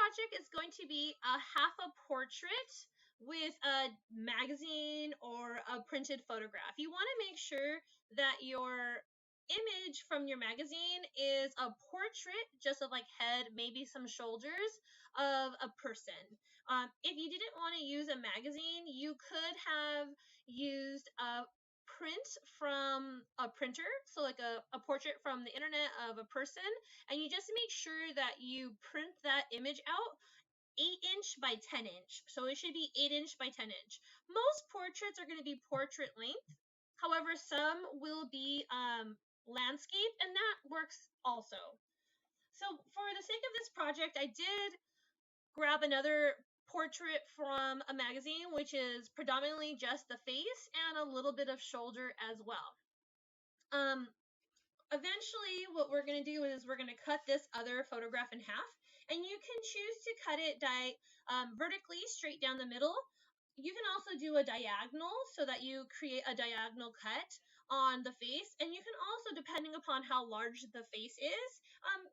project is going to be a half a portrait with a magazine or a printed photograph. You want to make sure that your image from your magazine is a portrait just of like head, maybe some shoulders of a person. If you didn't want to use a magazine, you could have used a print from a printer, so like a portrait from the internet of a person, and you just make sure that you print that image out 8" by 10". So it should be 8" by 10". Most portraits are going to be portrait length. However, some will be landscape, and that works also. So for the sake of this project, I did grab another portrait from a magazine, which is predominantly just the face and a little bit of shoulder as well. Eventually, what we're going to do is we're going to cut this other photograph in half, and you can choose to cut it vertically straight down the middle. You can also do a diagonal so that you create a diagonal cut on the face, and you can also, depending upon how large the face is,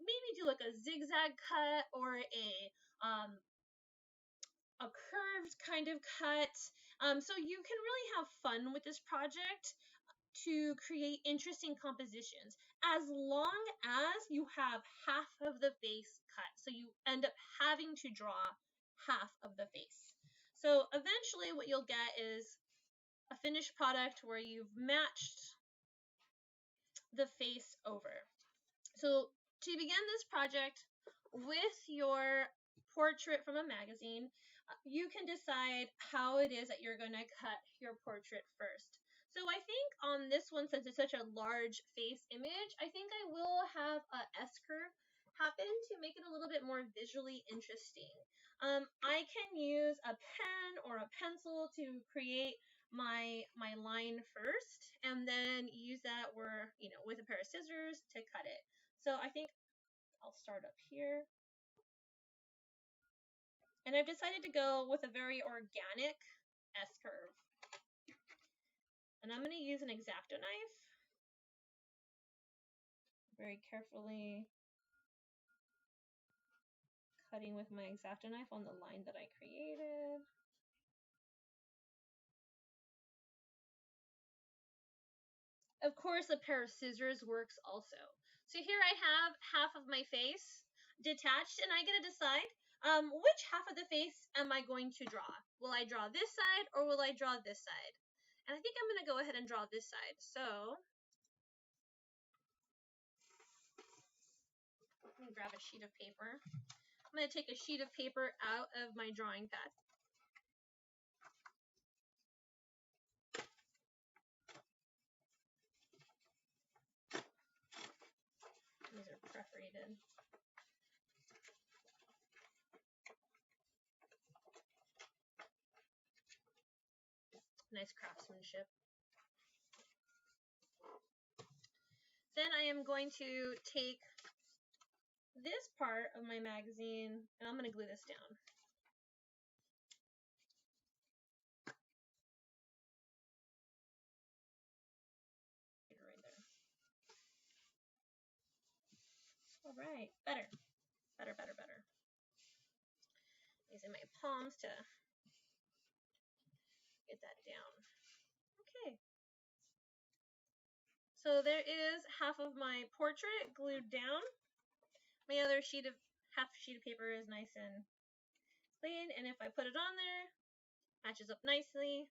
maybe do like a zigzag cut or a curved kind of cut. So you can really have fun with this project to create interesting compositions, as long as you have half of the face cut. So you end up having to draw half of the face. So eventually what you'll get is a finished product where you've matched the face over. So to begin this project with your portrait from a magazine, you can decide how it is that you're going to cut your portrait first. So I think on this one, since it's such a large face image, I think I will have a S-curve happen to make it a little bit more visually interesting. I can use a pen or a pencil to create my line first, and then use that with a pair of scissors to cut it. So I think I'll start up here. And I've decided to go with a very organic S-curve. And I'm going to use an X-Acto knife. Very carefully cutting with my X-Acto knife on the line that I created. Of course, a pair of scissors works also. So here I have half of my face detached, and I get to decide which half of the face am I going to draw. Will I draw this side or will I draw this side? And I think I'm going to go ahead and draw this side. So let me grab a sheet of paper. I'm going to take a sheet of paper out of my drawing pad. These are perforated. Nice craftsmanship. Then I am going to take this part of my magazine, and I'm going to glue this down. Right there. All right, better. Using my palms to get that down. Okay. So there is half of my portrait glued down. My other half sheet of paper is nice and clean, and if I put it on there, matches up nicely.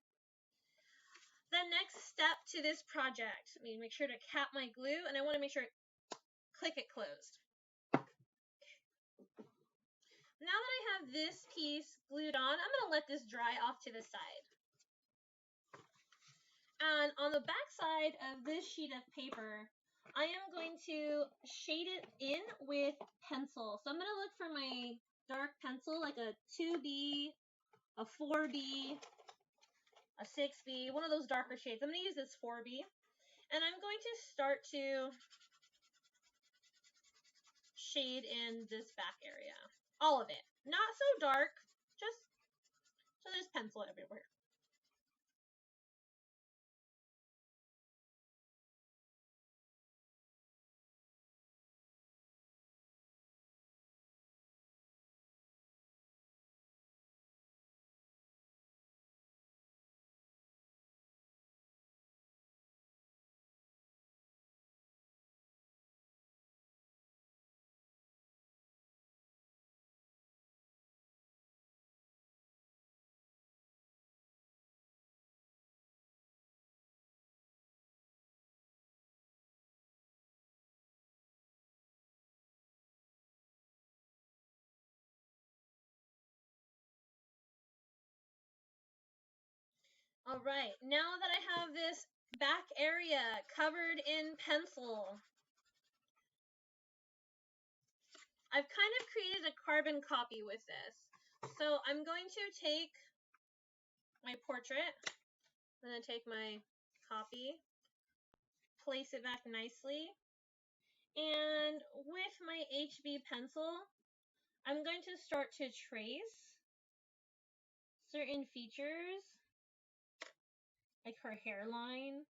The next step to this project, make sure to cap my glue, and I want to make sure click it closed. Now that I have this piece glued on, I'm going to let this dry off to the side. And on the back side of this sheet of paper, I am going to shade it in with pencil. So I'm going to look for my dark pencil, like a 2B, a 4B, a 6B, one of those darker shades. I'm going to use this 4B. And I'm going to start to shade in this back area. All of it. Not so dark, just so there's pencil everywhere. All right, now that I have this back area covered in pencil, I've kind of created a carbon copy with this. So I'm going to take my portrait, I'm going to take my copy, place it back nicely, and with my HB pencil, I'm going to start to trace certain features, like her hairline.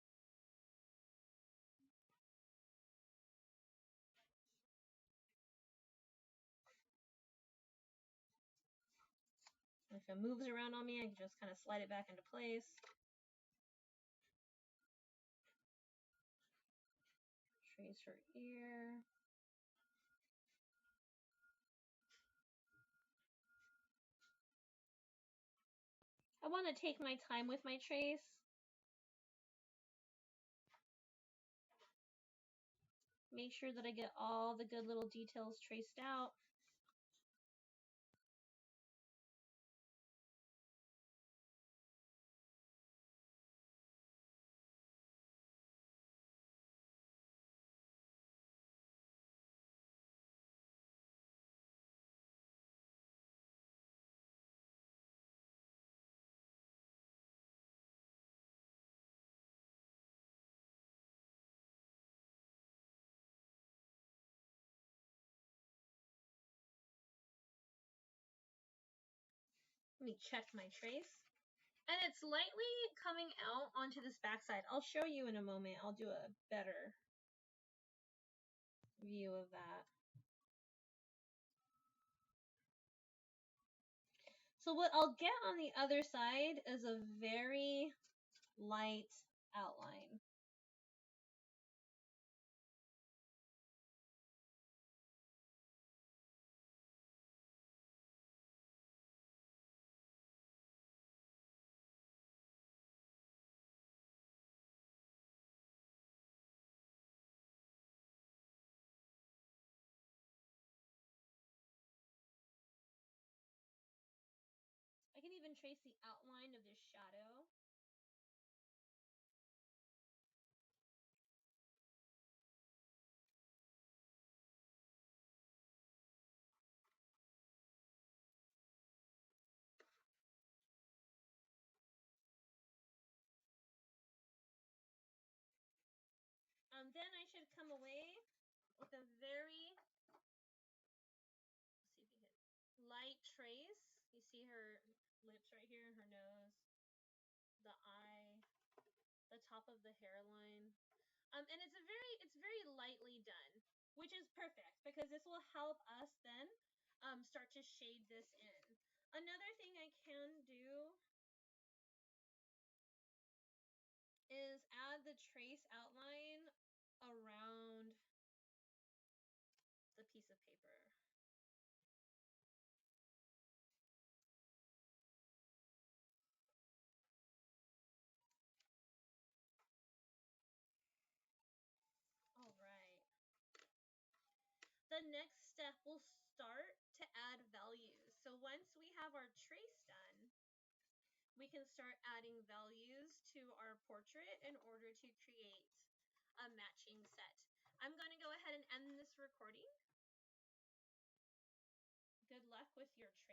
If it moves around on me, I can just kind of slide it back into place. Trace her ear. I want to take my time with my trace. Make sure that I get all the good little details traced out. Let me check my trace. And it's lightly coming out onto this backside. I'll show you in a moment. I'll do a better view of that. So what I'll get on the other side is a very light outline. I can even trace the outline of this shadow. Then I should come away with a very, let's see if you can, light trace. You see her lips right here, her nose, the eye, the top of the hairline. And it's very lightly done, which is perfect because this will help us then start to shade this in. Another thing I can do is add the trace outline around the piece of paper. All right. The next step will start to add values. So once we have our trace done, we can start adding values to our portrait in order to create a matching set. I'm going to go ahead and end this recording. Good luck with your trace.